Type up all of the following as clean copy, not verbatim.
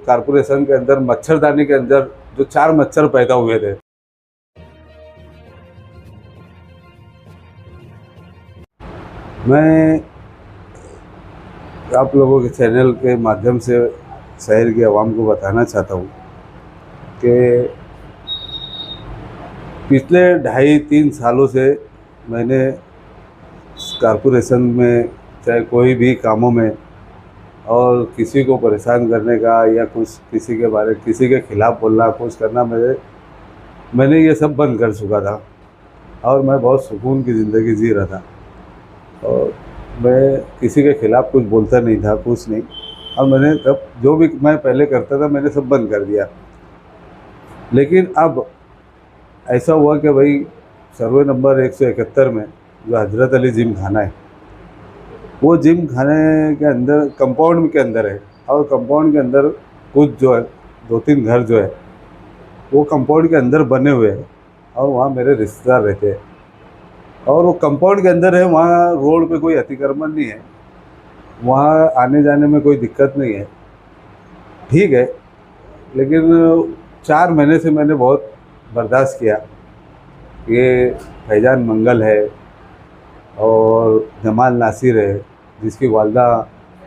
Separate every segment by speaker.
Speaker 1: Corporation के अंदर मच्छरदानी के अंदर जो 4 मच्छर पैदा हुए थे, मैं आप लोगों के चैनल के माध्यम से शहर की आवाम को बताना चाहता हूँ कि पिछले 2.5-3 सालों से मैंने कारपोरेशन में चाहे कोई भी कामों में और किसी को परेशान करने का या कुछ किसी के खिलाफ़ बोलना कुछ करना मैंने ये सब बंद कर चुका था और मैं बहुत सुकून की ज़िंदगी जी रहा था और मैं किसी के ख़िलाफ़ कुछ बोलता नहीं था, कुछ नहीं। और मैंने तब जो भी मैं पहले करता था मैंने सब बंद कर दिया। लेकिन अब ऐसा हुआ कि भाई सर्वे नंबर 171 में जो हज़रत अली जिम खाना है, वो जिम खाने के अंदर कंपाउंड के अंदर है और कंपाउंड के अंदर कुछ जो है 2-3 घर जो है वो कंपाउंड के अंदर बने हुए हैं और वहाँ मेरे रिश्तेदार रहते हैं और वो कंपाउंड के अंदर है। वहाँ रोड पे कोई अतिक्रमण नहीं है, वहाँ आने जाने में कोई दिक्कत नहीं है, ठीक है। लेकिन 4 महीने से मैंने बहुत बर्दाश्त किया। ये फैजान मंगल है और जमाल नासिर है जिसकी वालदा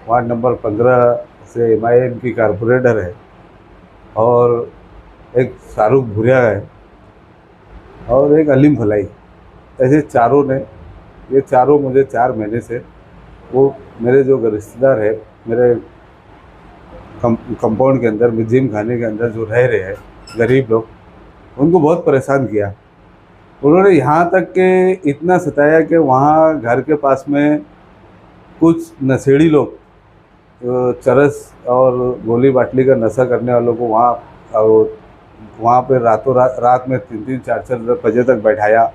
Speaker 1: वार्ड नंबर 15 से MIM की कारपोरेटर है और एक शाहरुख भुरिया है और एक अलीम फलाई। ऐसे ये चारों मुझे 4 महीने से वो मेरे जो रिश्तेदार है मेरे कंपाउंड के अंदर जिम खाने के अंदर जो रह रहे हैं गरीब लोग, उनको बहुत परेशान किया। उन्होंने यहाँ तक के इतना सताया कि वहाँ घर के पास में कुछ नशेड़ी लोग चरस और गोली बाटली का नशा करने वालों को वहाँ पे रात में 3-3, 4-4 बजे तक बैठाया।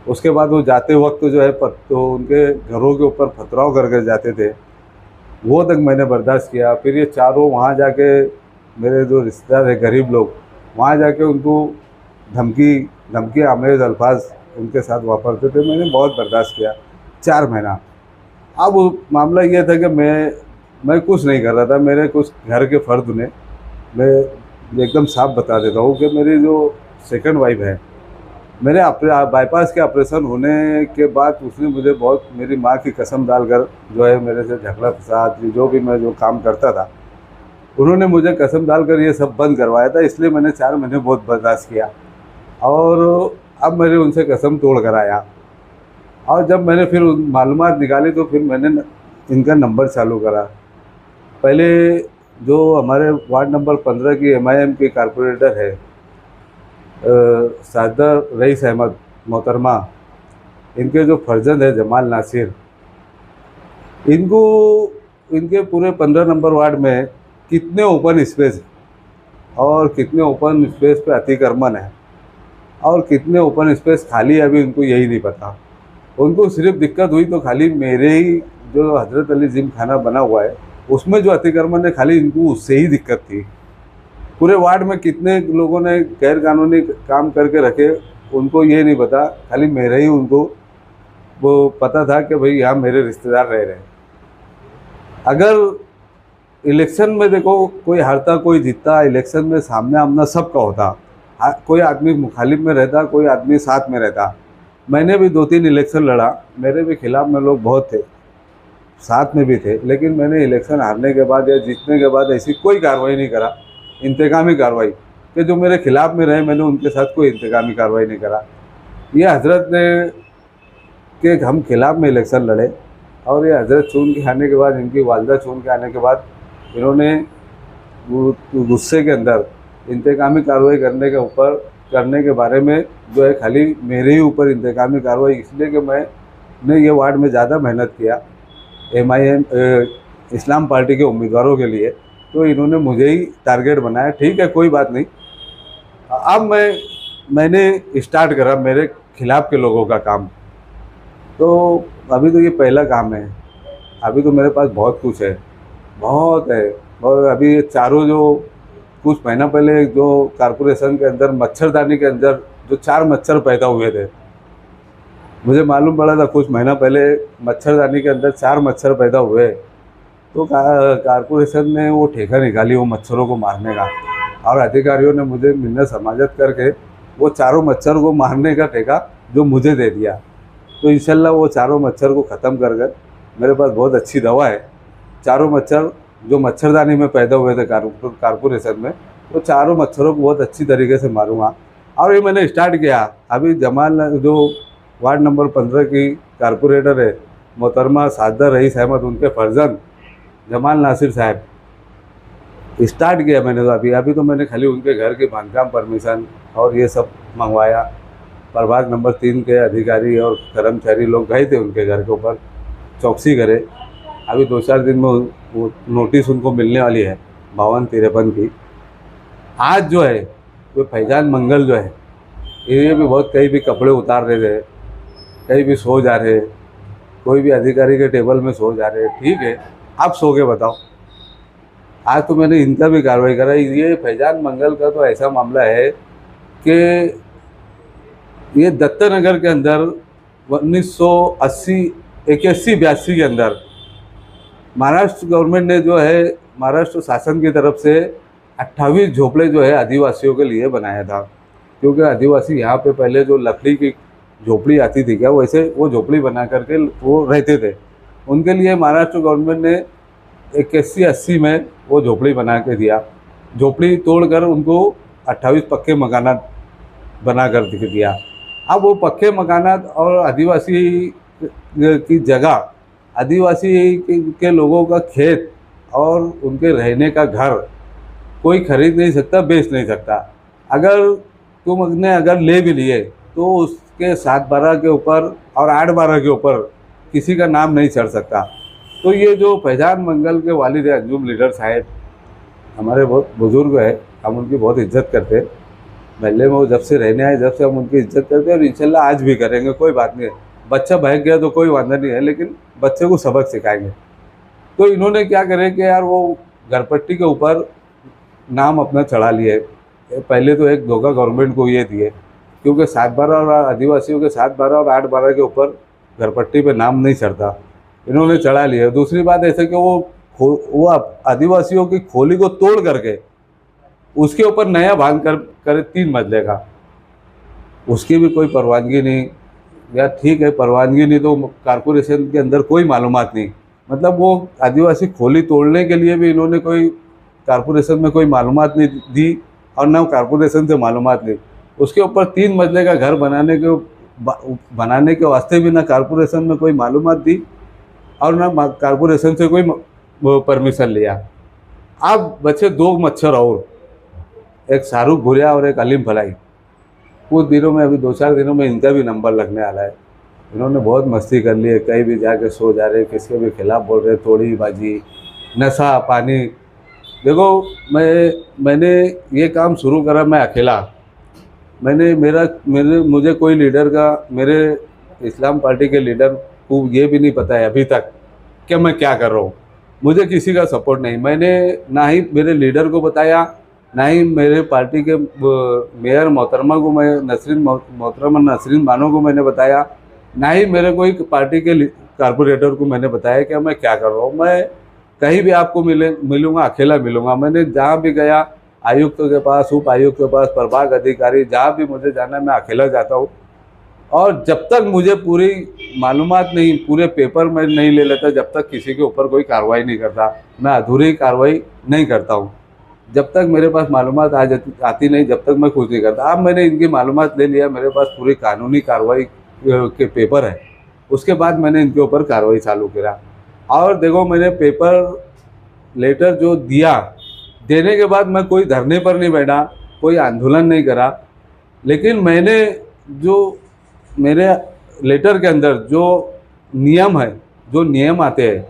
Speaker 1: उसके बाद वो जाते वक्त जो है तो उनके घरों के ऊपर पथराव करके जाते थे, वो तक मैंने बर्दाश्त किया। फिर ये चारों वहाँ जाके मेरे जो रिश्तेदार है गरीब लोग, वहाँ जाके उनको धमकी आमेज अल्फाज उनके साथ वापरते थे। मैंने बहुत बर्दाश्त किया 4 महीना। अब वो मामला ये था कि मैं कुछ नहीं कर रहा था। मेरे कुछ घर के फर्द ने, मैं एकदम साफ बता देता हूँ कि मेरी जो सेकंड वाइफ है, मेरे बाईपास के ऑपरेशन होने के बाद उसने मुझे बहुत मेरी माँ की कसम डालकर जो है मेरे से झगड़ा फसाद जो भी मैं जो काम करता था उन्होंने मुझे कसम डालकर ये सब बंद करवाया था। इसलिए मैंने 4 महीने बहुत बर्दाश्त किया और अब मैंने उनसे कसम तोड़ कर आया। और जब मैंने फिर मालूमात निकाली तो फिर मैंने इनका नंबर चालू करा। पहले जो हमारे वार्ड नंबर 15 की MIM की कारपोरेटर है सादा रईस अहमद मोहतरमा, इनके जो फर्जंद है जमाल नासिर, इनके पूरे 15 नंबर वार्ड में कितने ओपन स्पेस और कितने ओपन स्पेस पे अतिक्रमण है और कितने ओपन स्पेस खाली है अभी उनको यही नहीं पता। उनको सिर्फ दिक्कत हुई तो खाली मेरे ही जो हज़रत अली जिम खाना बना हुआ है उसमें जो अतिक्रमण है खाली इनको उससे ही दिक्कत थी। पूरे वार्ड में कितने लोगों ने गैर कानूनी काम करके रखे उनको ये नहीं पता, खाली मेरे ही उनको वो पता था कि भाई यहाँ मेरे रिश्तेदार रह रहे हैं। अगर इलेक्शन में देखो कोई हारता कोई जीतता, इलेक्शन में सामने आमना सबका होता, कोई आदमी मुखालिफ में रहता कोई आदमी साथ में रहता। मैंने भी 2-3 इलेक्शन लड़ा, मेरे भी खिलाफ में लोग बहुत थे, साथ में भी थे, लेकिन मैंने इलेक्शन हारने के बाद या जीतने के बाद ऐसी कोई कार्रवाई नहीं करा, इंतकामी कार्रवाई कि जो मेरे खिलाफ में रहे मैंने उनके साथ कोई इंतकामी कार्रवाई नहीं करा। ये हजरत ने कि हम खिलाफ में इलेक्शन लड़े और ये हजरत चुन के आने के बाद, इनकी वालदा चुन के आने के बाद इन्होंने गुस्से के अंदर इंतकामी कार्रवाई करने के बारे में जो है खाली मेरे ही ऊपर इंतकामी कार्रवाई, इसलिए कि मैंने ये वार्ड में ज़्यादा मेहनत किया MIM इस्लाम पार्टी के उम्मीदवारों के लिए, तो इन्होंने मुझे ही टारगेट बनाया। ठीक है, कोई बात नहीं। अब मैंने स्टार्ट करा मेरे खिलाफ़ के लोगों का काम। तो अभी तो ये पहला काम है, अभी तो मेरे पास बहुत कुछ है, बहुत है। और अभी ये चारों जो कुछ महीना पहले जो कारपोरेशन के अंदर मच्छरदानी के अंदर जो 4 मच्छर पैदा हुए थे, मुझे मालूम पड़ा था कुछ महीना पहले मच्छरदानी के अंदर 4 मच्छर पैदा हुए। तो कारपोरेशन ने वो ठेका निकाली वो मच्छरों को मारने का, और अधिकारियों ने मुझे मिन्नत समाजत करके वो चारों मच्छर को मारने का ठेका जो मुझे दे दिया। तो इंशाल्लाह वो चारों मच्छर को ख़त्म कर कर, मेरे पास बहुत अच्छी दवा है। चारों मच्छर जो मच्छरदानी में पैदा हुए थे कारपोरेशन में, वो चारों मच्छरों को बहुत अच्छी तरीके से मारूंगा। और ये मैंने स्टार्ट किया। अभी जमाल जो वार्ड नंबर 15 की कारपोरेटर है मोहतरमा साजदा रईस अहमद, उनके फर्जंद जमाल नासिर साहब, स्टार्ट किया मैंने। तो अभी तो मैंने खाली उनके घर के बांधकाम परमिशन और ये सब मंगवाया। प्रभाग नंबर 3 के अधिकारी और कर्मचारी लोग गए थे उनके घर के ऊपर, चौकसी करे। अभी 2-4 दिन में वो नोटिस उनको मिलने वाली है 52-53 की। आज जो है वो फैजान मंगल जो है, ये भी बहुत कहीं भी कपड़े उतार रहे थे, कहीं भी सो जा रहे, कोई भी अधिकारी के टेबल में सो जा रहे। ठीक है, आप सो के बताओ। आज तो मैंने इनका भी कार्रवाई करा। ये फैजान मंगल का तो ऐसा मामला है कि ये दत्तनगर के अंदर 1980 81-82 के अंदर महाराष्ट्र गवर्नमेंट ने जो है, महाराष्ट्र शासन की तरफ से 28 झोपड़े जो है आदिवासियों के लिए बनाया था। क्योंकि आदिवासी यहाँ पे पहले जो लकड़ी की झोपड़ी आती थी क्या, वैसे वो झोपड़ी बना करके वो रहते थे। उनके लिए महाराष्ट्र गवर्नमेंट ने 81-80 में वो झोपड़ी बना के दिया। झोपड़ी तोड़कर उनको 28 पक्के मकानात बना कर दिया। अब वो पक्के मकानात और आदिवासी की जगह, आदिवासी के लोगों का खेत और उनके रहने का घर कोई खरीद नहीं सकता, बेच नहीं सकता। अगर तुमने अगर ले भी लिए तो उसके 7/12 के ऊपर और 8/12 के ऊपर किसी का नाम नहीं चढ़ सकता। तो ये जो फैजान मंगल के वालिद है अंजुम लीडर साहब, हमारे बहुत बुजुर्ग है, हम उनकी बहुत इज्जत करते हैं। महल्ले में वो जब से रहने आए, जब से हम उनकी इज्जत करते हैं और इंशाल्लाह आज भी करेंगे। कोई बात नहीं है, बच्चा बहक गया तो कोई वादा नहीं है, लेकिन बच्चे को सबक सिखाएंगे। तो इन्होंने क्या करे कि यार वो घरपट्टी के ऊपर नाम अपना चढ़ा लिए। पहले तो एक धोखा गवर्नमेंट को ये दिए, क्योंकि 7/12 और आदिवासियों के 7/12 और 8/12 के ऊपर घरपट्टी पे नाम नहीं चढ़ता, इन्होंने चढ़ा लिया। दूसरी बात ऐसे कि वो आदिवासियों की खोली को तोड़ करके उसके ऊपर नया बांध करे 3 मंजिले का, उसकी भी कोई परवानगी नहीं। या ठीक है, परवानगी नहीं तो कारपोरेशन के अंदर कोई मालूमात नहीं, मतलब वो आदिवासी खोली तोड़ने के लिए भी इन्होंने कोई कारपोरेशन में कोई मालूमात नहीं दी और ना कारपोरेशन से मालूमात ली। उसके ऊपर 3 मंजिले का घर बनाने के वास्ते भी ना कारपोरेशन में कोई मालूमात दी और ना कारपोरेशन से कोई परमिशन लिया। अब बचे 2 मच्छर और, एक शाहरुख भुरिया और एक अलीम फलाई। कुछ दिनों में, अभी 2-4 दिनों में इनका भी नंबर लगने वाला है। इन्होंने बहुत मस्ती कर ली है, कहीं भी जाके सो जा रहे, किसके भी खिलाफ बोल रहे, तोड़ी बाजी, नशा पानी। देखो मैंने ये काम शुरू करा मैं अकेला। मुझे कोई लीडर का, मेरे इस्लाम पार्टी के लीडर को ये भी नहीं पता है अभी तक कि मैं क्या कर रहा हूँ। मुझे किसी का सपोर्ट नहीं। मैंने ना ही मेरे लीडर को बताया, ना ही मेरे पार्टी के मेयर मोहतरमा को, मोहतरमा नसरीन बानो को मैंने बताया, ना ही मेरे कोई पार्टी के कारपोरेटर को मैंने बताया कि मैं क्या कर रहा हूँ। मैं कहीं भी आपको मिलूँगा, अकेला मिलूँगा। मैंने जहाँ भी गया, आयुक्त के पास, उप आयुक्त के पास, प्रभाग अधिकारी, जहाँ भी मुझे जाना मैं अकेला जाता हूँ। और जब तक मुझे पूरी मालूमात नहीं, पूरे पेपर में नहीं ले लेता, जब तक किसी के ऊपर कोई कार्रवाई नहीं करता, मैं अधूरी कार्रवाई नहीं करता हूँ। जब तक मेरे पास मालूमात आती नहीं, जब तक मैं कुछ नहीं करता। अब मैंने इनकी मालूमात ले लिया, मेरे पास पूरी कानूनी कार्रवाई के पेपर है, उसके बाद मैंने इनके ऊपर कार्रवाई चालू किया। और देखो, मैंने पेपर लेटर जो दिया, देने के बाद मैं कोई धरने पर नहीं बैठा, कोई आंदोलन नहीं करा, लेकिन मैंने जो मेरे लेटर के अंदर जो नियम है, जो नियम आते हैं,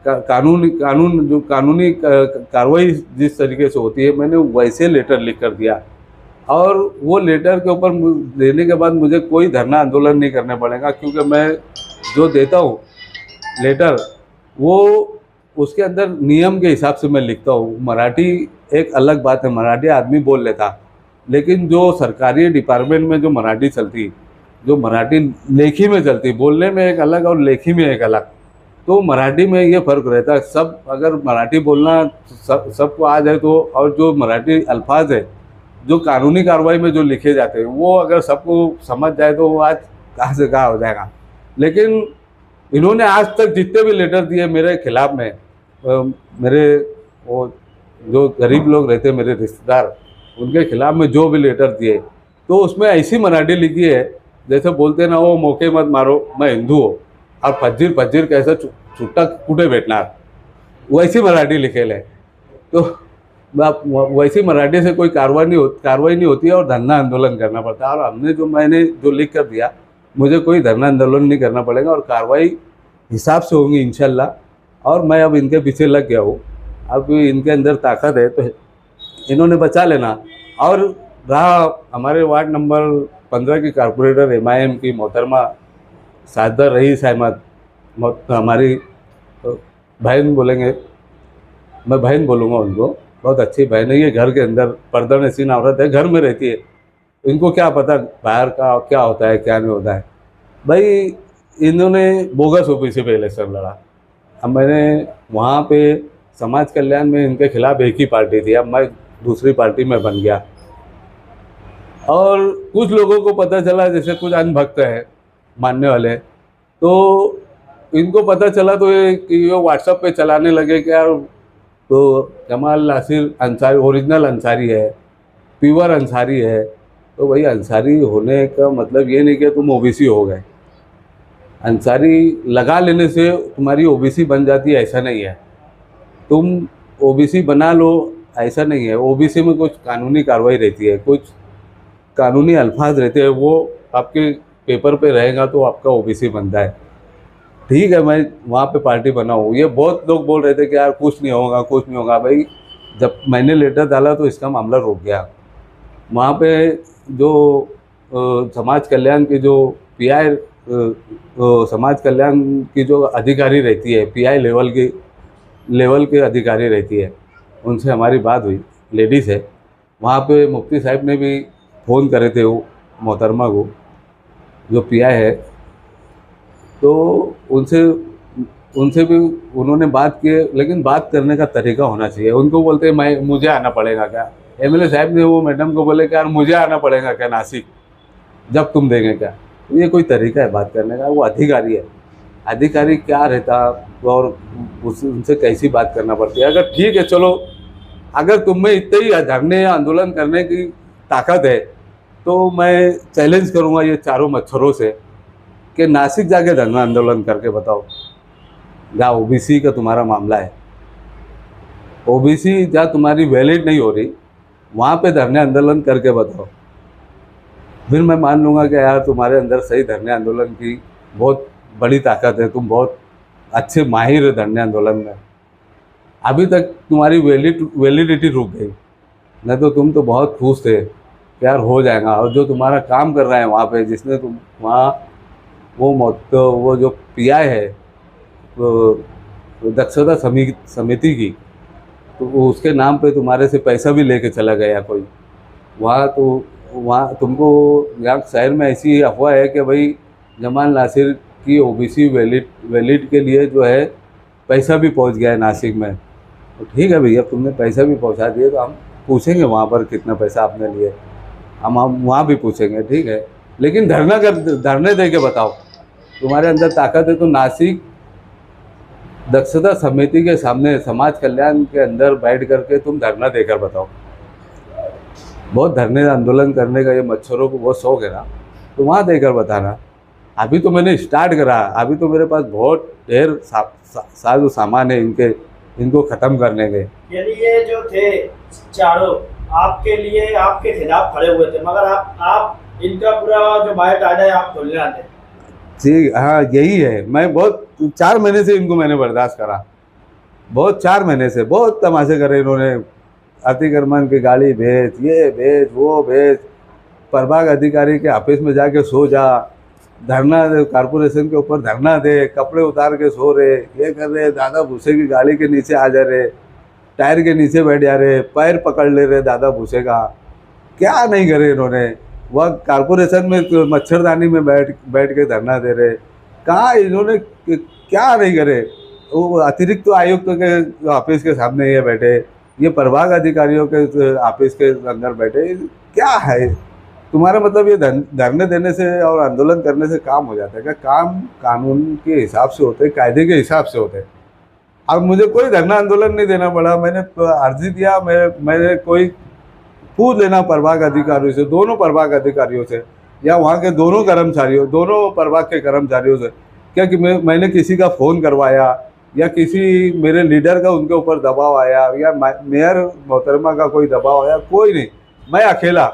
Speaker 1: कानूनी कार्रवाई जिस तरीके से होती है, मैंने वैसे लेटर लिख कर दिया। और वो लेटर के ऊपर देने के बाद मुझे कोई धरना आंदोलन नहीं करना पड़ेगा, क्योंकि मैं जो देता हूँ लेटर, वो उसके अंदर नियम के हिसाब से मैं लिखता हूँ। मराठी एक अलग बात है, मराठी आदमी बोल लेता, लेकिन जो सरकारी डिपार्टमेंट में जो मराठी चलती, जो मराठी लेखी में चलती, बोलने में एक अलग और लेखी में एक अलग, तो मराठी में ये फ़र्क रहता है, सब अगर मराठी बोलना सबको आ जाए तो, और जो मराठी अल्फाज है जो कानूनी कार्रवाई में जो लिखे जाते हैं वो अगर सबको समझ जाए तो वो आज कहाँ से कहाँ हो जाएगा। लेकिन इन्होंने आज तक जितने भी लेटर दिए मेरे खिलाफ में, मेरे वो जो गरीब लोग रहते हैं मेरे रिश्तेदार, उनके खिलाफ में जो भी लेटर दिए तो उसमें ऐसी मराठी लिखी है जैसे बोलते ना, वो मौके मत मारो मैं हिंदू हूँ और फज्जीर फज्जीर कैसे छुट्टा कुठे भेटणार, वैसी मराठी लिखेल है। तो वैसी मराठी से कोई कार्रवाई नहीं होती है और धरना आंदोलन करना पड़ता है। और मैंने जो लिख कर दिया, मुझे कोई धरना आंदोलन नहीं करना पड़ेगा और कार्रवाई हिसाब से होंगी इंशाल्लाह। और मैं अब इनके पीछे लग गया हूँ, अब इनके अंदर ताकत है तो इन्होंने बचा लेना। और रहा हमारे वार्ड नंबर 15 की कारपोरेटर MIM की मोहतरमा साजदा रईस अहमद, हमारी बहन बोलेंगे, मैं बहन बोलूँगा उनको, बहुत अच्छी बहन है। ये घर के अंदर पर्दा नशीन औरत है, घर में रहती है, इनको क्या पता बाहर का क्या होता है क्या नहीं होता है। भाई इन्होंने बोगस OBC पे इलेक्शन लड़ा, अब मैंने वहाँ पे समाज कल्याण में इनके खिलाफ एक ही पार्टी थी, अब मैं दूसरी पार्टी में बन गया। और कुछ लोगों को पता चला, जैसे कुछ अनभक्त है मानने वाले, तो इनको पता चला तो ये व्हाट्सएप पे चलाने लगे कि यार तो जमाल नासिर अंसारी ओरिजिनल अंसारी है, प्योर अंसारी है। तो भाई अंसारी होने का मतलब ये नहीं कि तुम OBC हो गए, अंसारी लगा लेने से तुम्हारी OBC बन जाती है ऐसा नहीं है, तुम OBC बना लो ऐसा नहीं है। OBC में कुछ कानूनी कार्रवाई रहती है, कुछ कानूनी अल्फाज रहते हैं, वो आपके पेपर पे रहेगा तो आपका OBC बनता है। ठीक है, मैं वहाँ पे पार्टी बना हूँ। ये बहुत लोग बोल रहे थे कि यार कुछ नहीं होगा कुछ नहीं होगा। भाई जब मैंने लेटर डाला तो इसका मामला रुक गया। वहाँ पे जो समाज कल्याण की जो PI समाज कल्याण की जो अधिकारी रहती है, PI लेवल के अधिकारी रहती है, उनसे हमारी बात हुई, लेडीज़ है। वहाँ पे मुफ्ती साहब ने भी फ़ोन करे थे वो मोहतरमा को जो PI है, तो उनसे भी उन्होंने बात की, लेकिन बात करने का तरीका होना चाहिए। उनको बोलते हैं मुझे आना पड़ेगा क्या, MLA साहब ने वो मैडम को बोले कि यार मुझे आना पड़ेगा क्या नासिक, जब तुम देंगे क्या। ये कोई तरीका है बात करने का? वो अधिकारी है, अधिकारी क्या रहता और उनसे कैसी बात करना पड़ती है। अगर ठीक है चलो, अगर तुम में इतने ही धरने या आंदोलन करने की ताकत है तो मैं चैलेंज करूँगा ये चारों मच्छरों से कि नासिक जाके धरना आंदोलन करके बताओ, जहाँ OBC का तुम्हारा मामला है, OBC जहाँ तुम्हारी वैलिड नहीं हो रही वहाँ पे धरने आंदोलन करके बताओ, फिर मैं मान लूँगा कि यार तुम्हारे अंदर सही धरने आंदोलन की बहुत बड़ी ताकत है, तुम बहुत अच्छे माहिर है धरने आंदोलन में। अभी तक तुम्हारी वैलिडिटी रुक गई, नहीं तो तुम तो बहुत खुश थे कि यार हो जाएगा। और जो तुम्हारा काम कर रहा है वहाँ पे, जिसने तुम वहाँ वो जो PI है तो दक्षता समिति की, तो उसके नाम पे तुम्हारे से पैसा भी लेके चला गया कोई वहाँ। तो वहाँ तुमको यहाँ शहर में ऐसी अफवाह है कि भाई जमाल नासिर की OBC वैलिड के लिए जो है पैसा भी पहुँच गया है नासिक में। तो ठीक है भैया, तुमने पैसा भी पहुँचा दिए तो हम पूछेंगे वहाँ पर कितना पैसा आपने लिए, हम वहाँ भी पूछेंगे, ठीक है। लेकिन धरने दे के बताओ, तुम्हारे अंदर ताकत है तो नासिक दक्षता समिति के सामने समाज कल्याण के अंदर बैठ करके तुम धरना देकर बताओ। बहुत धरने आंदोलन करने का ये मच्छरों को बहुत शौक है ना, तो वहाँ देकर बताना। अभी तो मैंने स्टार्ट करा, अभी तो मेरे पास बहुत ढेर साजो सामान है इनको ख़त्म करने के।
Speaker 2: यानी ये जो थे चारों आपके लिए आपके खिलाफ खड़े हुए थे, मगर आप इनका पूरा जो बायोडाटा है आप खोलने आते।
Speaker 1: ठीक, हाँ यही है। मैं बहुत 4 महीने से इनको मैंने बर्दाश्त करा, बहुत 4 महीने से बहुत तमाशे करे इन्होंने। अतिक्रमण की गाड़ी भेज, ये भेज, वो भेज, प्रभाग अधिकारी के ऑफिस में जाके सो जा, धरना दे, कारपोरेशन के ऊपर धरना दे, कपड़े उतार के सो रहे, ये कर रहे, दादा भूसे की गाड़ी के नीचे आ जा रहे, टायर के नीचे बैठ जा रहे, पैर पकड़ ले रहे दादा भूसे का। क्या नहीं करे इन्होंने, वह कारपोरेशन में मच्छरदानी में बैठ के धरना दे रहे, कहाँ इन्होंने क्या नहीं करे। वो अतिरिक्त तो आयुक्त के ऑफिस के सामने ये बैठे, ये प्रभाग अधिकारियों के ऑफिस के अंदर बैठे, क्या है तुम्हारा मतलब? ये धरने देने से और आंदोलन करने से काम हो जाता है क्या? काम कानून के हिसाब से होते हैं, कायदे के हिसाब से होते हैं। अब मुझे कोई धरना आंदोलन नहीं देना पड़ा, मैंने अर्जी दिया, मैंने कोई पूछ लेना प्रभाग अधिकारियों से, दोनों प्रभाग अधिकारियों से या वहाँ के दोनों कर्मचारियों, दोनों प्रभाग के कर्मचारियों से, क्या कि मैंने किसी का फ़ोन करवाया या किसी मेरे लीडर का उनके ऊपर दबाव आया या मेयर मोहतरमा का कोई दबाव आया? कोई नहीं। मैं अकेला,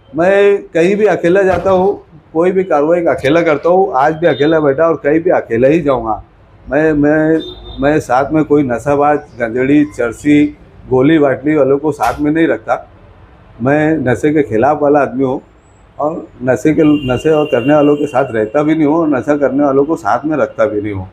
Speaker 1: मैं कहीं भी अकेला जाता हूँ, कोई भी कार्रवाई अकेला करता हूँ। आज भी अकेला बैठा और कहीं भी अकेला ही जाऊँगा। मैं साथ में कोई नशाबाज, गंजेड़ी, चरसी, गोली बाटली वालों को साथ में नहीं रखता। मैं नशे के खिलाफ वाला आदमी हूँ और नशे और करने वालों के साथ रहता भी नहीं हूँ और नशा करने वालों को साथ में रखता भी नहीं हूँ।